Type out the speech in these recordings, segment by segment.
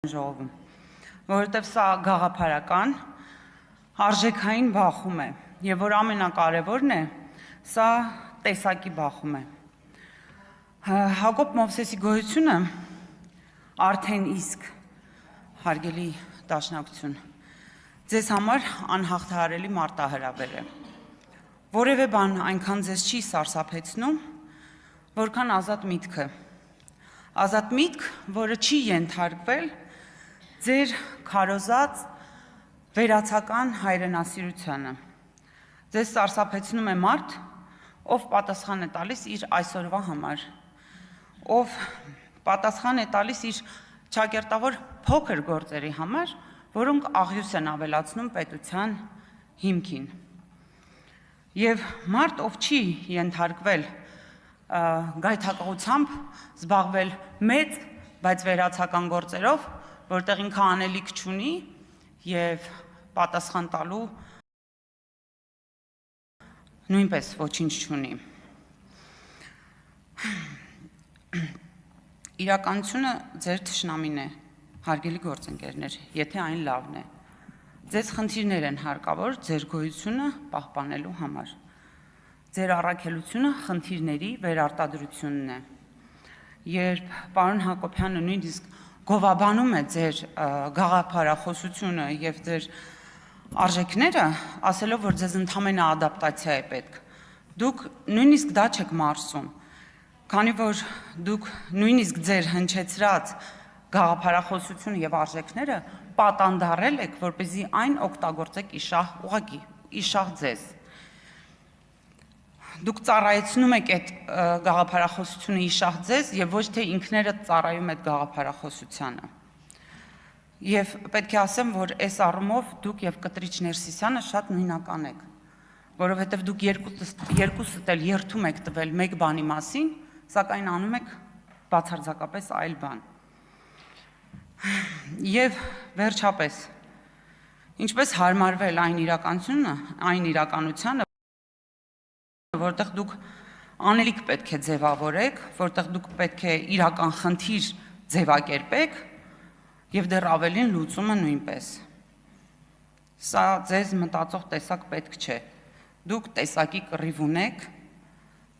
ժողովում, որովհետև սա գաղափարական, արժեքային բախում է, եւ որ ամենակարևորն է, սա տեսակի բախում է։ Հակոբ Մովսեսի գոյությունը արդեն իսկ հարգելի դաշնակցություն, ձեզ համար անհաղթահարելի մարտահրավեր է։ Որևէ բան այնքան ձեզ չի սարսափեցնում, որքան ազատ միտքը։ Ազատ միտք, որը չի ենթարկվել ձեր քարոզած վերացական հայրենասիրությանը։ Ձեզ սարսափեցնում է մարդ, ով պատասխան է տալիս իր այսօրվա համար, ով պատասխան է տալիս իր ճակերտավոր փոքր գործերի համար, որոնք աղյուս են ավելացնում պետության հիմքին։ Եվ մարդ, ով չի ենթարկվել գայթակղությամբ զբաղվել մեծ, բայց վերացական գործերով, որտեղ ինքը անելիք չունի եւ պատասխան տալու նույնպես ոչինչ չունի։ Իրականությունը ձեր թշնամին է, հարգելի գործընկերներ, եթե այն լավն է։ Ձեզ խնդիրներ են հարկավոր ձեր գոյությունը պահպանելու համար։ Ձեր առաքելությունը խնդիրների վերարտադրությունն է։ Երբ պարոն Հակոբյանը նույնիսկ գովաբանում է ձեր գաղափարախոսությունը եւ ձեր արժեքները, ասելով, որ ձեզ ընդամենը ադապտացիա է պետք, դուք նույնիսկ դա չեք մարսում, քանի որ դուք նույնիսկ ձեր հնչեցրած գաղափարախոսությունը եւ արժեքները պատանդարել եք, որպեսզի այն օգտագործեք ուղղակի իշահ ձեզ։ Դուք ծառայեցնում եք այդ գաղափարախոսությունը իշահ ձեզ եւ ոչ թե ինքներդ ծառայում եք գաղափարախոսությանը։ Եվ պետք է ասեմ, որ այս առումով դուք եւ Կտրիչ Ներսիսյանը շատ նույնական եք, որովհետեւ դուք երկուսդ էլ երթում եք տվել մեկ բանի մասին, սակայն անում եք բացարձակապես այլ բան։ Եվ վերջապես, ինչպես հարմարվել այն իրականությանը, որտեղ դուք անելիք պետք է ձևավորեք, որտեղ դուք պետք է իրական խնդիր ձևակերպեք եւ դեռ ավելին լուծումը նույնպես։ Սա ձեզ մտածող տեսակ պետք չէ։ Դուք տեսակի կռիվ ունեք,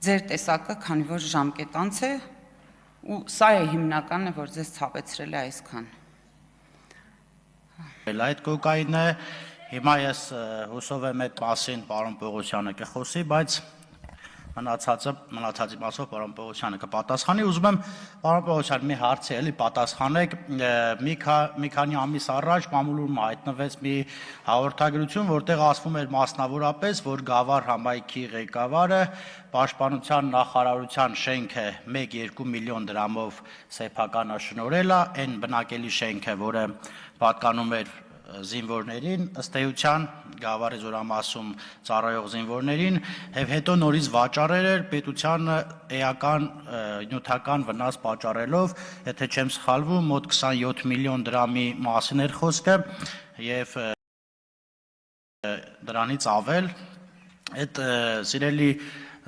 ձեր տեսակը, քանի որ ժամկետանց է, ու սա է հիմնականը, որ ձեզ ցավեցրել է այսքան։ Այդ կոկայինն է, հիմա ես հուսով եմ այդ մասին պարոն Պողոսյանը կխոսի, բայց մնացածի մասով պարոն Պողոսյանը կպատասխանի։ Ուզում եմ պարոն Պողոսյան մի հարցի էլի պատասխանեք, մի քանի ամիս առաջ մամուլում հայտնվեց մի հաղորդագրություն, որտեղ ասվում էր մասնավորապես, որ Գավառ համայնքի ղեկավարը Պաշտպանության նախարարության շենքը 1-2 միլիոն դրամով սեփականաշնորհել է, այն բնակելի շենքը, որը պատկանում էր զինվորներին, ըստ էության Գավառի զորամասում ծառայող զինվորներին, եւ հետո նորից վաճառել էր պետությանը էական նյութական վնաս պատճառելով, եթե չեմ սխալվում, մոտ 27 միլիոն դրամի մասին էր խոսքը եւ դրանից ավել, այդ սիրելի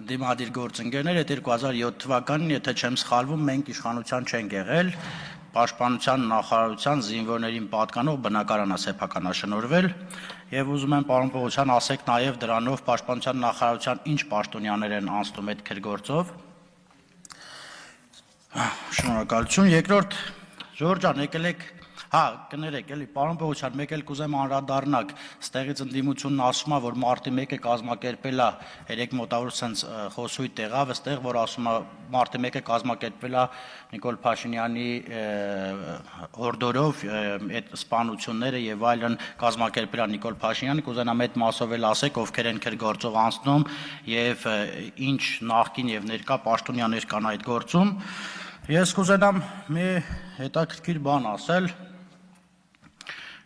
դիմադիր գործընկերներ, այդ 2007 թվականին, եթե չեմ սխալվում, մենք իշխանության չենք եղել, Պաշտպանության նախարարության զինվորներին պատկանող բնակարանա սեփականաշնորհվել եւ ուզում եմ պարոն Պողոսյան ասեք նաեւ դրանով Պաշտպանության նախարարության ինչ պաշտոնյաներ են անցնում այդ քրգործով։ Շնորհակալություն։ Երկրորդ Ժորժ ջան, եկել եք, կներեք, էլի պարոն Պողոսյան, մեկ էլ կուզեմ անդրադառնալ, ստեղից ընդդիմությունն ասում է, որ մարտի 1-ը կազմակերպել է, երեք մոտավոր sense խոսույթ եղավ, այստեղ որ ասում է մարտի 1-ը կազմակերպվել է Նիկոլ Փաշինյանի հորդորով, այդ սպանությունները եւ այլն կազմակերպել է Նիկոլ Փաշինյանը, կուզենամ այդ մասով էլ ասեք, ովքեր են քրգործով անցնում եւ ինչ նախկին եւ ներկա պաշտոնյաներ կան այդ գործում։ Ես կուզենամ մի հետաքրքիր բան ասել։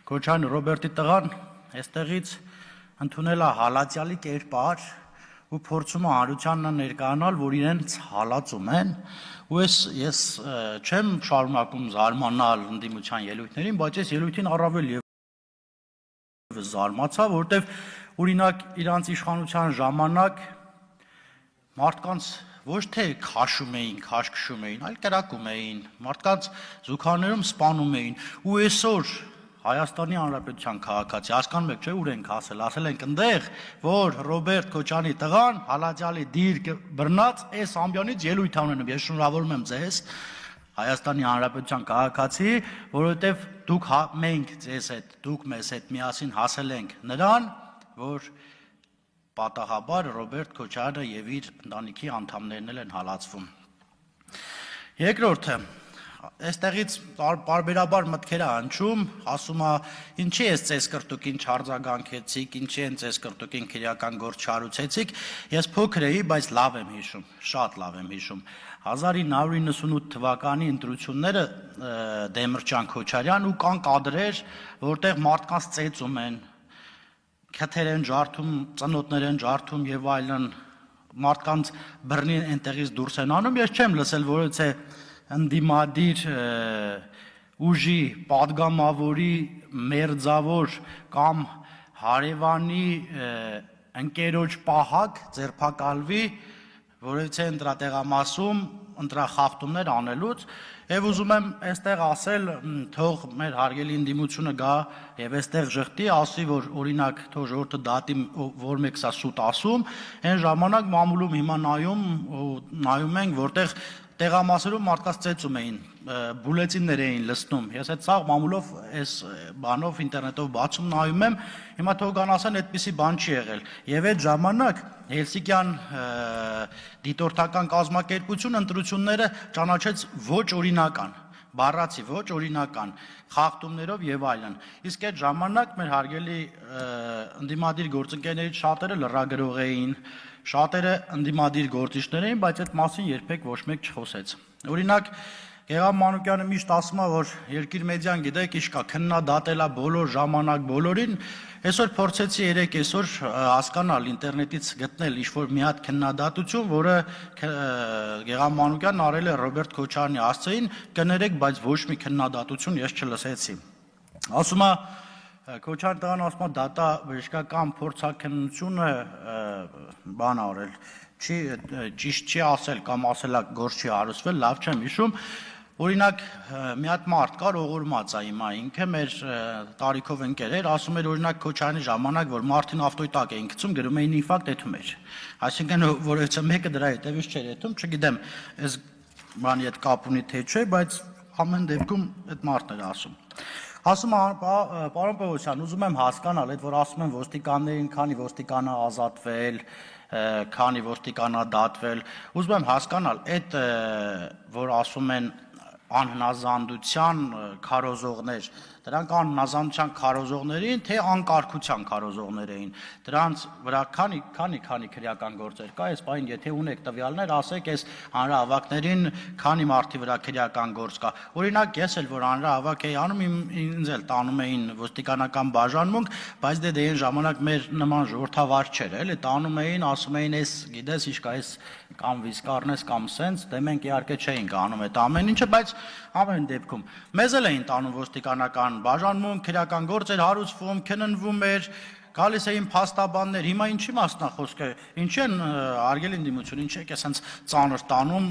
Քոչյան Ռոբերտի տղան այստեղից ընդունել է հալածյալի կերպար ու փորձում է հանրությանն ներկայանալ, որ իրեն հալածում են, ու ես չեմ շարունակում զարմանալ ընդդիմության ելույթներին, բայց այս ելույթին առավել եւ զարմացա, որտեվ օրինակ իրանց իշխանության ժամանակ մարդկանց ոչ թե քաշում էին, քաշքշում էին, այլ կրակում էին, մարդկանց զուգաներում սպանում էին, ու այսօր Հայաստանի Հանրապետության քաղաքացի հասկանում եք, չէ՞ ուր ենք հասել, ասել ենք այնտեղ, որ Ռոբերտ Քոչարյանի տղան հալաջալի դիր բռնած այս ամբյանից ելույթ անելու։ Ես շնորհավորում եմ ձեզ Հայաստանի Հանրապետության քաղաքացի, որովհետև մենք ձեզ հետ, դուք մեզ հետ միասին հասել ենք նրան, որ պատահաբար Ռոբերտ Քոչարյանը եւ իր ընտանիքի անդամներն են հալածվում։ Երկրորդը, այստեղից բարբերաբար մտքեր է հնչում, ասում է, ինչի ես ձեզ կրտուկին չարձագանքեցիք, ինչի են ձեզ կրտուկին քրեական գործ չարուցեցիք, ես փոքր էի, բայց լավ եմ հիշում, շատ լավ եմ հիշում։ 1998 թվականի ընտրությունները Դեմիրճան Քոչարյան ու կան կադրեր, որտեղ մարդկանց ծեծում են, քթեր են ջարդում, ծնոտներ են ջարդում եւ այլն, մարդկանց բռնին այնտեղից դուրս են անում։ Ես չեմ լսել, որովհետեւ ընդդիմադիր ուժի падգամավորի մերձավոր կամ հարևանի ընկերոջ պահակ ձերբակալվի, որովհետեւ ընտրատեղամասում ընտրախախտումներ անելուց եւ ուզում եմ այստեղ ասել, թող մեր հարգելի ընդդիմությունը գա եւ այստեղ ժխտի, ասի, որ օրինակ թող ժողովուրդը դատի, որ մեկ սա սուտ ասում, այն ժամանակ մամուլում հիմա նայում ենք, որտեղ տեղամասերում մարդկանց ծեծում էին, բուլետիններ էին լցնում։ Ես այդ սաղ մամուլով այս բանով ինտերնետով բացում նայում եմ, հիմա թող գան ասեն այդպիսի բան չի եղել։ Եվ այդ ժամանակ Հելսինկյան դիտորդական կազմակերպությունը ընտրությունները ճանաչեց ոչ օրինական, բառացի ոչ օրինական, խախտումներով եւ այլն։ Իսկ այդ ժամանակ մեր հարգելի ընդդիմադիր գործընկերներից շատերը լրագրող էին, շատերը ընդդիմադիր գործիչներ էին, բայց այդ մասին երբեք ոչ մեկ չխոսեց։ Օրինակ Գեղամ Մանուկյանը միշտ ասում է, որ երկիր մեդիան գիտեք ինչ կա, քննադատելա բոլոր ժամանակ բոլորին, այսօր փորձեցի 3 այսօր հասկանալ ինտերնետից գտնել ինչ-որ մի հատ քննադատություն, որը Գեղամ Մանուկյանն արել է Ռոբերտ Քոչարյանի հասցեին, կներեք, բայց ոչ մի քննադատություն ես չլսեցի։ Ասում է Քոչարյանի տղան ասում է դատա բժշկական փորձաքննությունը բան արել, ճիշտ չի ասել կամ ասելա գործ չի հարուցվել, լավ չեմ հիշում։ Օրինակ մի հատ մարդ կար ողորմած է հիմա ինքը մեր տարիքով ընկեր էր, ասում էր օրինակ Քոչարյանի ժամանակ, որ մարդին ավտոյի տակ էին գցում, գրում էին ինֆարկտ եթում էր։ Այսինքն որովհետեւ մեկը դրա հետևից չէր եթում, չգիտեմ, այս բանի հետ կապ ունի թե չէ, բայց ամեն դեպքում այդ մարդն էր ասում։ Ասում է պարոն Պողոսյան, ուզում եմ հասկանալ, այդ որ ասում են ոստիկաններին, քանի ոստիկանա ազատվել, քանի ոստիկանա դատվել, ուզում եմ հասկանալ, այդ որ ասում են անհնազանդության քարոզողներ, դրանք անհնազանդության քարոզողներին, թե անկարգության քարոզողներ էին, դրանց վրա քանի քրեական գործեր կա, այս բան եթե ունեք տվյալներ, ասեք, այս հանրահավաքներին քանի մարդի վրա քրեական գործ կա։ Օրինակ ես էլ որ հանրահավաք էի անում, ինձ էլ տանում էին ոստիկանական բաժանմունք, բայց դե այն ժամանակ մեր նման ժողովրդավար չէր, էլի տանում էին, ասում էին, այս գիտես ինչ կա, այս կամ վիսկառնես կամ սենց, դե մենք իհարկե չէինք անում այդ ամեն ինչը, բայց ամեն դեպքում մեզ էլ էին տանում ոստիկանական բաժանմունք, քրեական գործեր հարուցվում, քննվում էր, գալիս էին փաստաբաններ, հիմա ինչի մասնա խոսքը, ինչի են արգել ընդդիմություն, ինչի եք ասենց ծանր տանում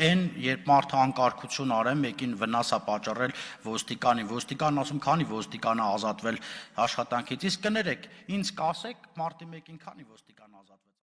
այն, երբ մարդը անկարգություն արել, մեկին վնաս է պատճառել ոստիկանին ասում, քանի ոստիկան է ազատվել աշխատանքից, իսկ կներեք, ինձ կասեք, մարտի 1-ին քանի ոստիկան ազատվեց։